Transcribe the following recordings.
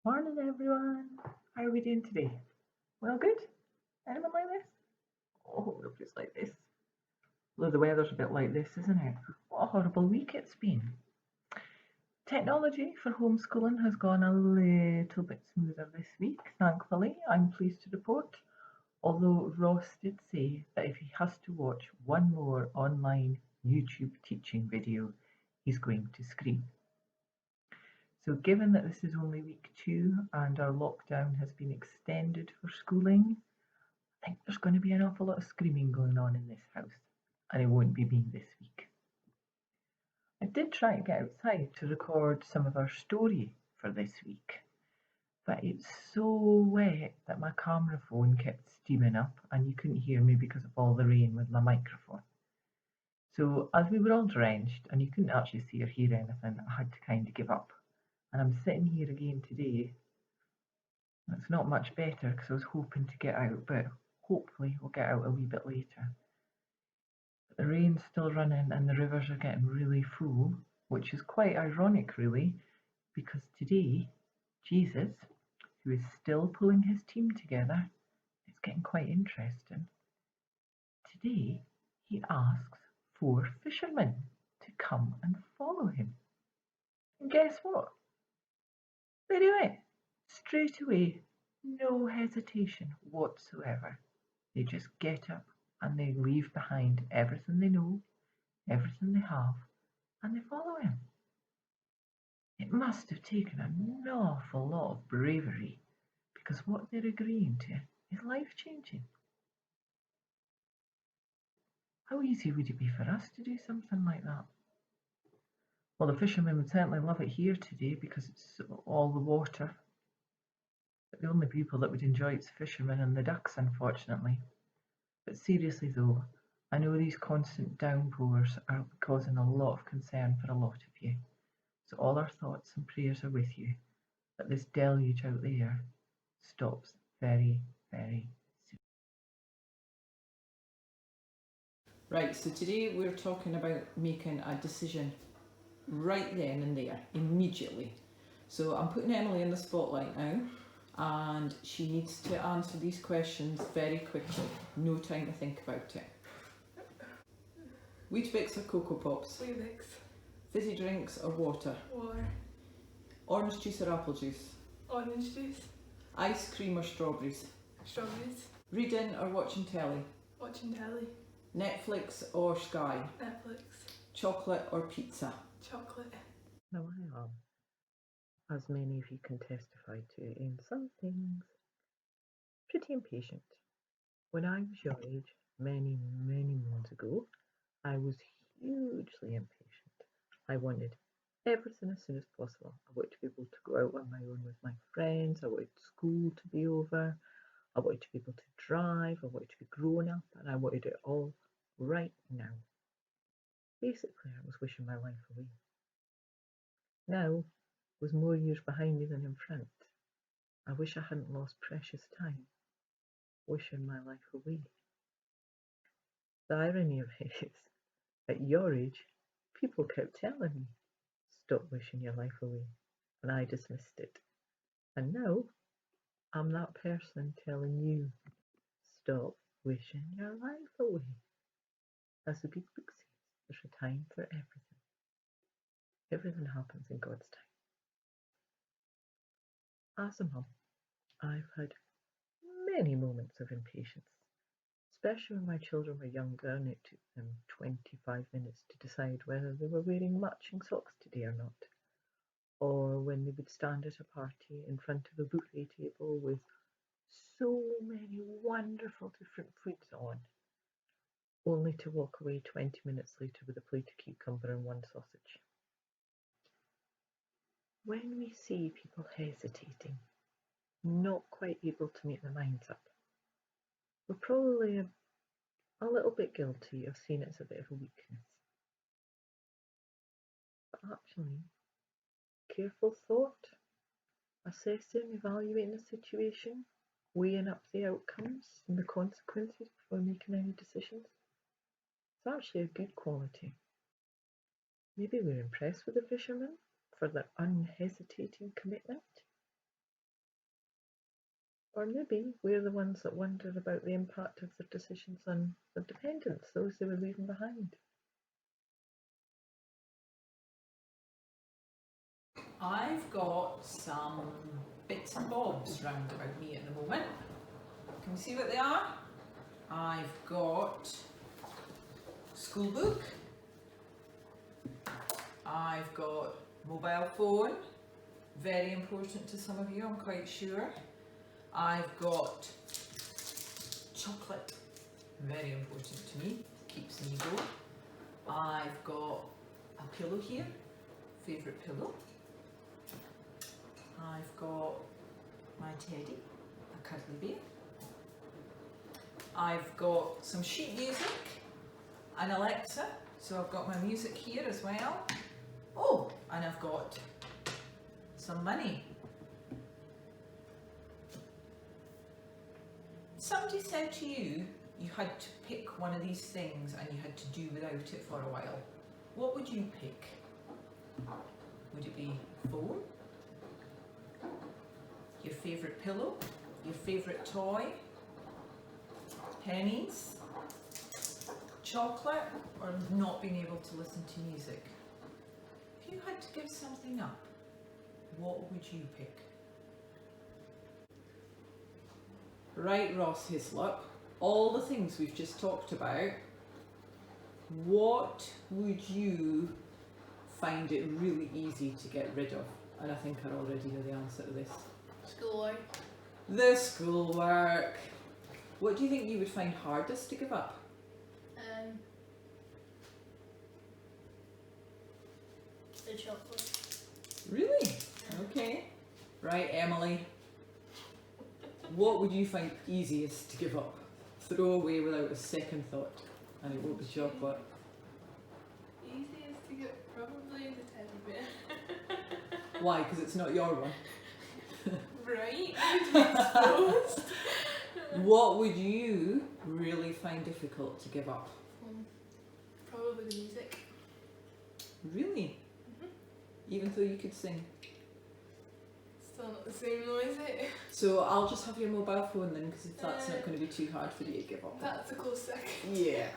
Morning, everyone. How are we doing today? Well, good. Anyone like this? Oh, nobody's like this. Although the weather's a bit like this, isn't it? What a horrible week it's been. Technology for homeschooling has gone a little bit smoother this week, thankfully, I'm pleased to report. Although Ross did say that if he has to watch one more online YouTube teaching video, he's going to scream. So given that this is only week 2 and our lockdown has been extended for schooling, I think there's going to be an awful lot of screaming going on in this house, and it won't be me this week. I did try to get outside to record some of our story for this week, but it's so wet that my camera phone kept steaming up and you couldn't hear me because of all the rain with my microphone. So as we were all drenched and you couldn't actually see or hear anything, I had to kind of give up. And I'm sitting here again today. It's not much better because I was hoping to get out, but hopefully we'll get out a wee bit later. The rain's still running and the rivers are getting really full, which is quite ironic, really, because today, Jesus, who is still pulling his team together, it's getting quite interesting. Today, he asks 4 fishermen to come and follow him. And guess what? They do it straight away, no hesitation whatsoever. They just get up and they leave behind everything they know, everything they have, and they follow him. It must have taken an awful lot of bravery because what they're agreeing to is life-changing. How easy would it be for us to do something like that? Well, the fishermen would certainly love it here today because it's all the water. But the only people that would enjoy it's the fishermen and the ducks, unfortunately. But seriously though, I know these constant downpours are causing a lot of concern for a lot of you. So all our thoughts and prayers are with you that this deluge out there stops very, very soon. Right, so today we're talking about making a decision right then and there, immediately. So I'm putting Emily in the spotlight now, and she needs to answer these questions very quickly. No time to think about it. Weetabix or Cocoa Pops? Weetabix. Fizzy drinks or water? Water. Orange juice or apple juice? Orange juice. Ice cream or strawberries? Strawberries. Reading or watching telly? Watching telly. Netflix or Sky? Netflix. Chocolate or pizza? Chocolate. Now I am, as many of you can testify to, in some things, pretty impatient. When I was your age, many, many moons ago, I was hugely impatient. I wanted everything as soon as possible. I wanted to be able to go out on my own with my friends. I wanted school to be over. I wanted to be able to drive. I wanted to be grown up, and I wanted it all right now. Basically, I was wishing my life away. Now was more years behind me than in front. I wish I hadn't lost precious time wishing my life away. The irony of it is, at your age, people kept telling me, stop wishing your life away, and I dismissed it. And now, I'm that person telling you, stop wishing your life away. As the big book says, there's a time for everything. Everything happens in God's time. As a mum, I've had many moments of impatience, especially when my children were younger and it took them 25 minutes to decide whether they were wearing matching socks today or not, or when they would stand at a party in front of a buffet table with so many wonderful different foods on, only to walk away 20 minutes later with a plate of cucumber and one sausage. When we see people hesitating, not quite able to make their minds up, we're probably a little bit guilty of seeing it as a bit of a weakness. But actually, careful thought, assessing, evaluating the situation, weighing up the outcomes and the consequences before making any decisions, it's actually a good quality. Maybe we're impressed with the fishermen for their unhesitating commitment. Or maybe we're the ones that wondered about the impact of their decisions on their dependents, those they were leaving behind. I've got some bits and bobs round about me at the moment. Can you see what they are? I've got school book. I've got mobile phone, very important to some of you, I'm quite sure. I've got chocolate, very important to me, keeps me going. I've got a pillow here, favourite pillow. I've got my teddy, a cuddly bear. I've got some sheet music, an Alexa, so I've got my music here as well. Oh, and I've got some money. Somebody said to you, you had to pick one of these things and you had to do without it for a while. What would you pick? Would it be phone? Your favourite pillow? Your favourite toy? Pennies? Chocolate? Or not being able to listen to music? If you had to give something up, what would you pick? Right, Ross Hislop, all the things we've just talked about, what would you find it really easy to get rid of? And I think I already know the answer to this. Schoolwork. The schoolwork. What do you think you would find hardest to give up? The chocolate. Really? Okay. Right, Emily. What would you find easiest to give up? Throw away without a second thought. And it won't be chocolate. Easiest to get, probably the teddy bear. Why? Because it's not your one. Right? I suppose. What would you really find difficult to give up? Probably the music. Really? Even though you could sing? Still not the same though, is it? So I'll just have your mobile phone then, because if that's not going to be too hard for you to give up. That's a close second. Yeah.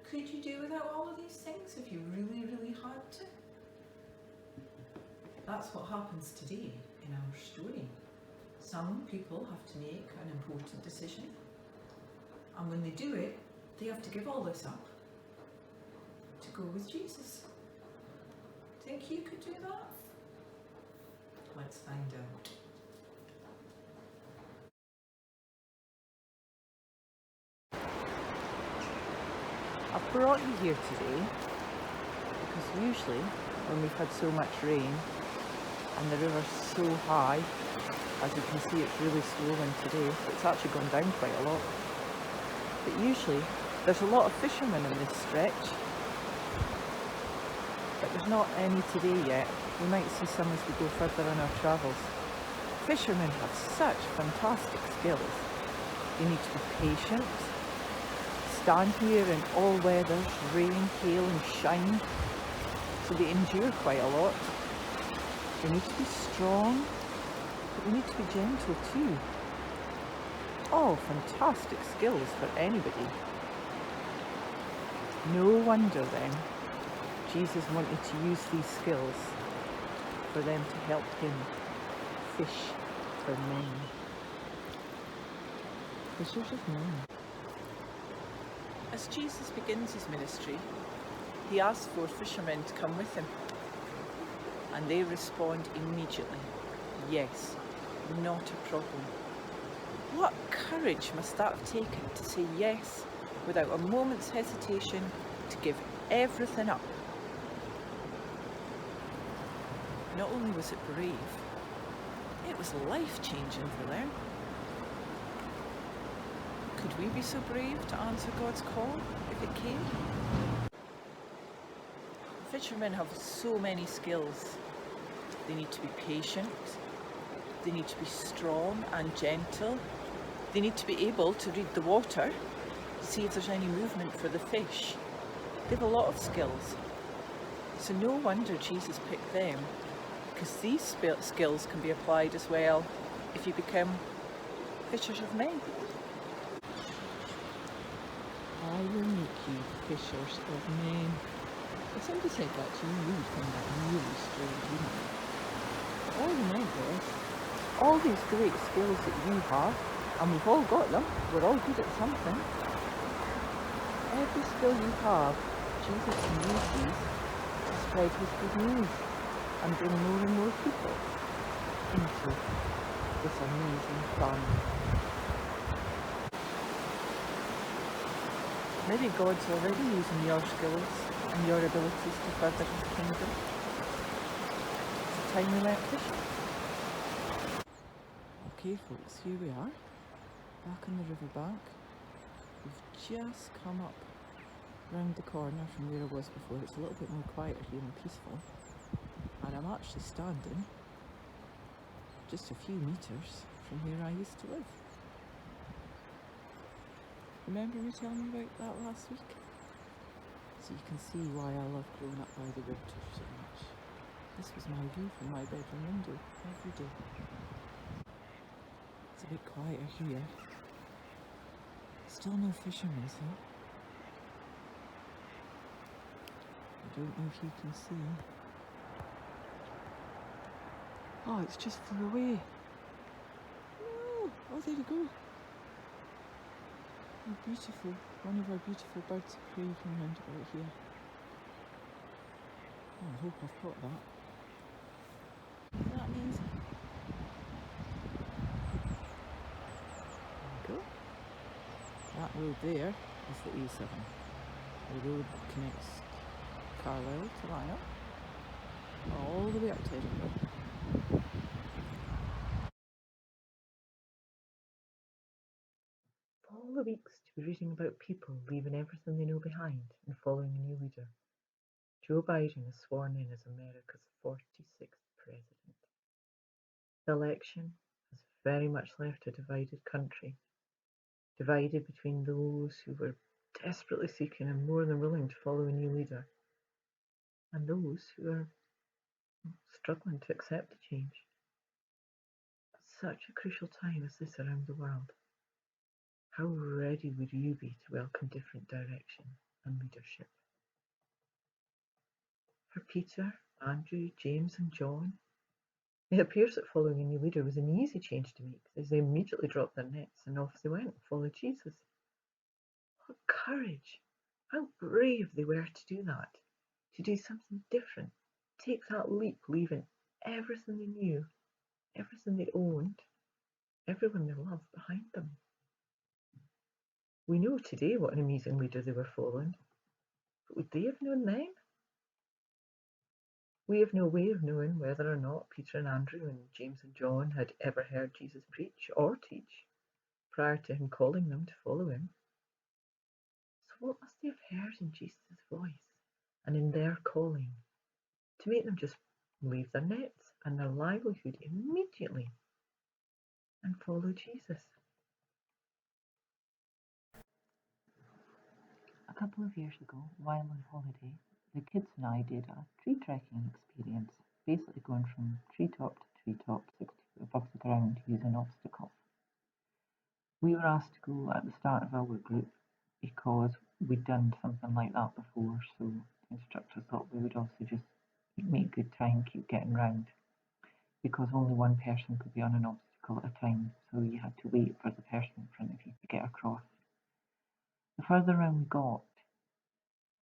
Could you do without all of these things if you really, really had to? That's what happens today in our story. Some people have to make an important decision, and when they do it, they have to give all this up to go with Jesus. Think you could do that? Let's find out. I've brought you here today because usually when we've had so much rain and the river's so high, as you can see it's really swollen today, it's actually gone down quite a lot. But usually there's a lot of fishermen in this stretch, but there's not any today yet. We might see some as we go further on our travels. Fishermen have such fantastic skills. They need to be patient, stand here in all weathers, rain, hail and shine, so they endure quite a lot. They need to be strong, but they need to be gentle too. All fantastic skills for anybody. No wonder then Jesus wanted to use these skills for them to help him fish for men. Fishers of men. As Jesus begins his ministry, he asks 4 fishermen to come with him. And they respond immediately, yes, not a problem. What courage must that have taken to say yes without a moment's hesitation, to give everything up? Not only was it brave, it was life-changing for them. Could we be so brave to answer God's call if it came? Fishermen have so many skills. They need to be patient, they need to be strong and gentle, they need to be able to read the water to see if there's any movement for the fish. They have a lot of skills. So no wonder Jesus picked them, because these skills can be applied as well if you become fishers of men. I will make you fishers of men. If somebody said that to you, you would find that really strange, wouldn't you? All you meant was, all these great skills that you have, and we've all got them, we're all good at something. Every skill you have, Jesus can use these to spread his good news and bring more and more people into this amazing family. Maybe God's already using your skills and your abilities to further his kingdom. It's the time we went fishing. Okay folks, here we are, back on the riverbank. We've just come up round the corner from where I was before. It's a little bit more quieter here and peaceful. And I'm actually standing just a few metres from where I used to live. Remember me telling you about that last week? So you can see why I love growing up by the water so much. This was my view from my bedroom window every day. It's a bit quieter here. Still no fishermen, though. I don't know if you can see. Oh, it's just flew away. No! Oh, there you go. Oh, beautiful. One of our beautiful birds of prey from round about here. Oh, I hope I've caught that. Isn't that amazing? There we go. That road there is the A7. The road that connects Carlisle to Lionel, all the way up to Edinburgh. Of all the weeks to be reading about people leaving everything they know behind and following a new leader, Joe Biden is sworn in as America's 46th president. The election has very much left a divided country, divided between those who were desperately seeking and more than willing to follow a new leader, and those who are struggling to accept the change. At such a crucial time as this around the world, how ready would you be to welcome different direction and leadership? For Peter, Andrew, James and John, it appears that following a new leader was an easy change to make, as they immediately dropped their nets and off they went and followed Jesus. What courage! How brave they were to do that, to do something different, take that leap, leaving everything they knew, everything they owned, everyone they loved behind them. We know today what an amazing leader they were following, but would they have known then? We have no way of knowing whether or not Peter and Andrew and James and John had ever heard Jesus preach or teach prior to him calling them to follow him. So what must they have heard in Jesus' voice and in their calling to make them just leave their nets and their livelihood immediately and follow Jesus? A couple of years ago, while on holiday, the kids and I did a tree trekking experience, basically going from treetop to treetop 60 feet above the ground using obstacles. We were asked to go at the start of our group because we'd done something like that before, so the instructor thought we would also just make good time, keep getting round, because only one person could be on an obstacle at a time, so you had to wait for the person in front of you to get across. The further round we got,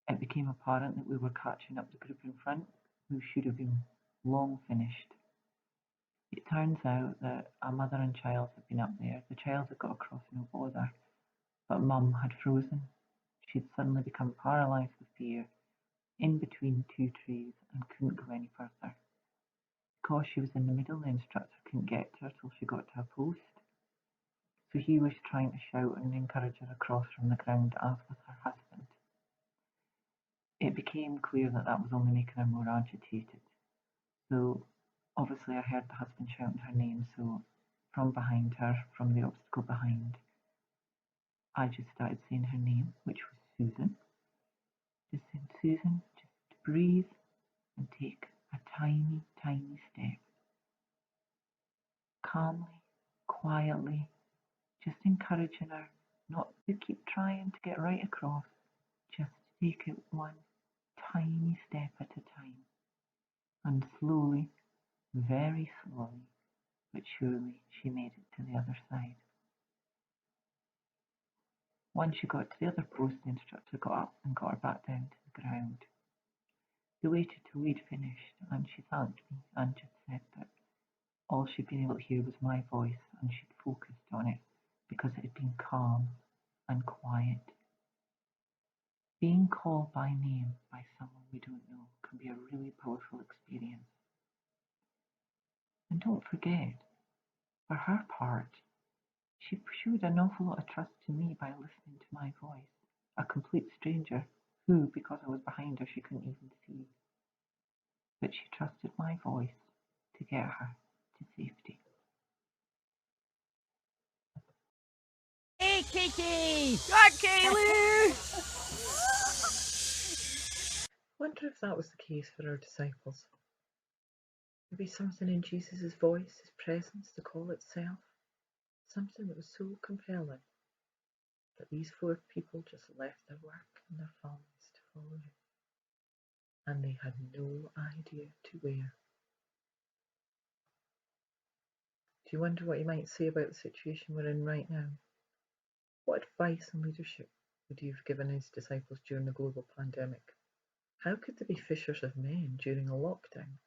it became apparent that we were catching up the group in front, who should have been long finished. It turns out that a mother and child had been up there. The child had got across no bother, but Mum had frozen. She'd suddenly become paralysed with fear, in between two trees, and couldn't go any further. Because she was in the middle, the instructor couldn't get to her till she got to a post. So he was trying to shout and encourage her across from the ground, as was her husband. It became clear that that was only making her more agitated. So obviously I heard the husband shouting her name, so from behind her, from the obstacle behind, I just started saying her name, which was Susan. Just saying, Susan, just breathe and take a tiny, tiny step. Calmly, quietly, just encouraging her not to keep trying to get right across, just to take it one tiny step at a time. And slowly, very slowly, but surely, she made it to the other side. Once she got to the other post, the instructor got up and got her back down to the ground. They waited till we'd finished, and she thanked me and just said that all she'd been able to hear was my voice, and she'd focused on it because it had been calm and quiet. Being called by name by someone we don't know can be a really powerful experience. And don't forget, for her part, she showed an awful lot of trust to me by listening to my voice, a complete stranger who, because I was behind her, she couldn't even see. But she trusted my voice to get her to safety. Hey, Kiki! Got Kaylee! Wonder if that was the case for our disciples. Maybe something in Jesus' voice, his presence, the call itself, something that was so compelling that these 4 people just left their work and their families to follow him. And they had no idea to where. Do you wonder what he might say about the situation we're in right now? What advice and leadership would he have given his disciples during the global pandemic? How could they be fishers of men during a lockdown?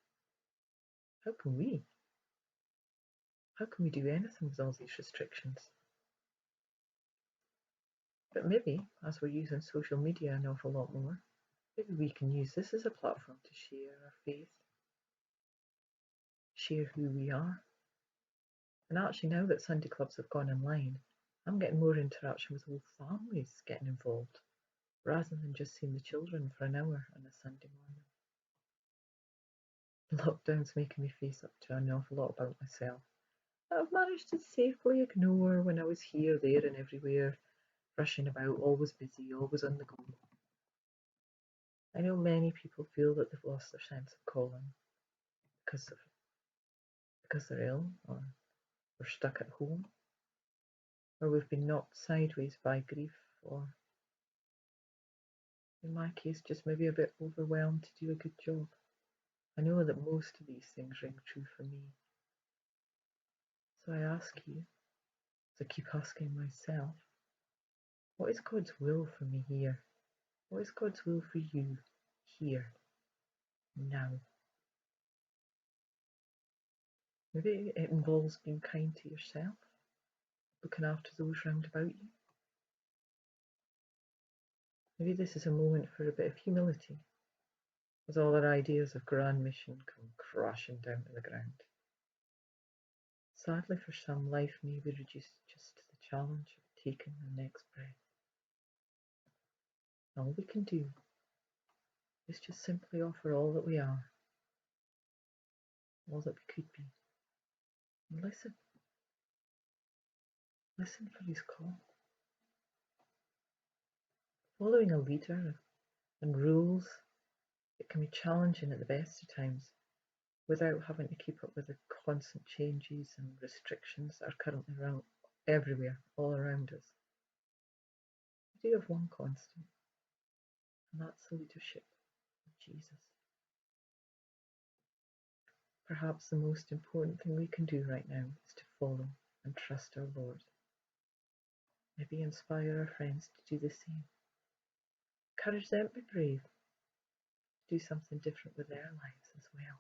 How can we? How can we do anything with all these restrictions? But maybe, as we're using social media an awful lot more, maybe we can use this as a platform to share our faith, share who we are. And actually, now that Sunday clubs have gone online, I'm getting more interaction with whole families getting involved, rather than just seeing the children for an hour on a Sunday morning. Lockdown's making me face up to an awful lot about myself that I've managed to safely ignore when I was here, there and everywhere, rushing about, always busy, always on the go. I know many people feel that they've lost their sense of calling because they're ill, or we're stuck at home, or we've been knocked sideways by grief, or in my case, just maybe a bit overwhelmed to do a good job. I know that most of these things ring true for me. So I ask you, as I keep asking myself, what is God's will for me here? What is God's will for you here, now? Maybe it involves being kind to yourself, looking after those round about you. Maybe this is a moment for a bit of humility, as all our ideas of grand mission come crashing down to the ground. Sadly for some, life may be reduced just to the challenge of taking the next breath. All we can do is just simply offer all that we are, all that we could be, and listen. Listen for his call. Following a leader and rules, it can be challenging at the best of times, without having to keep up with the constant changes and restrictions that are currently around everywhere, all around us. We do have one constant, and that's the leadership of Jesus. Perhaps the most important thing we can do right now is to follow and trust our Lord. Maybe inspire our friends to do the same. Encourage them to be brave, do something different with their lives as well.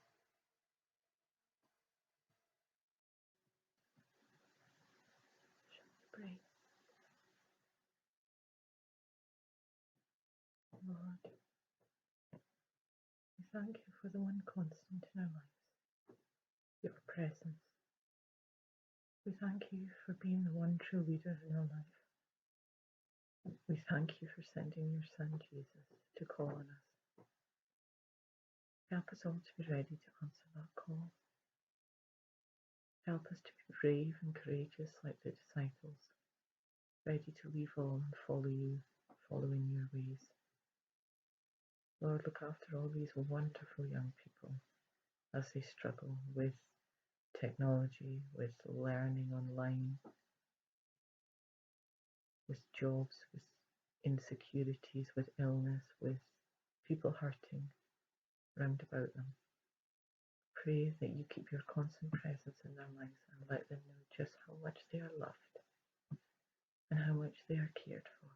Pray. Lord, we thank you for the one constant in our lives, your presence. We thank you for being the one true leader in our life. We thank you for sending your Son Jesus to call on us. Help us all to be ready to answer that call. Help us to be brave and courageous like the disciples, ready to leave all and follow you, following your ways. Lord, look after all these wonderful young people as they struggle with technology, with learning online, with jobs, with insecurities, with illness, with people hurting round about them. Pray that you keep your constant presence in their lives and let them know just how much they are loved and how much they are cared for,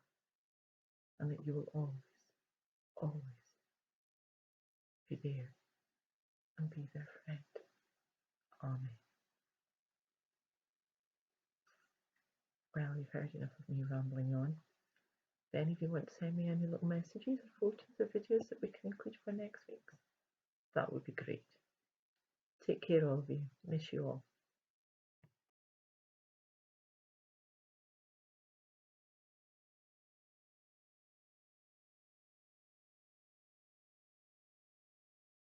and that you will always, always be there and be their friend. Amen. Well, you've heard enough of me rambling on. If any of you want to send me any little messages or photos or videos that we can include for next week, that would be great. Take care, all of you. Miss you all.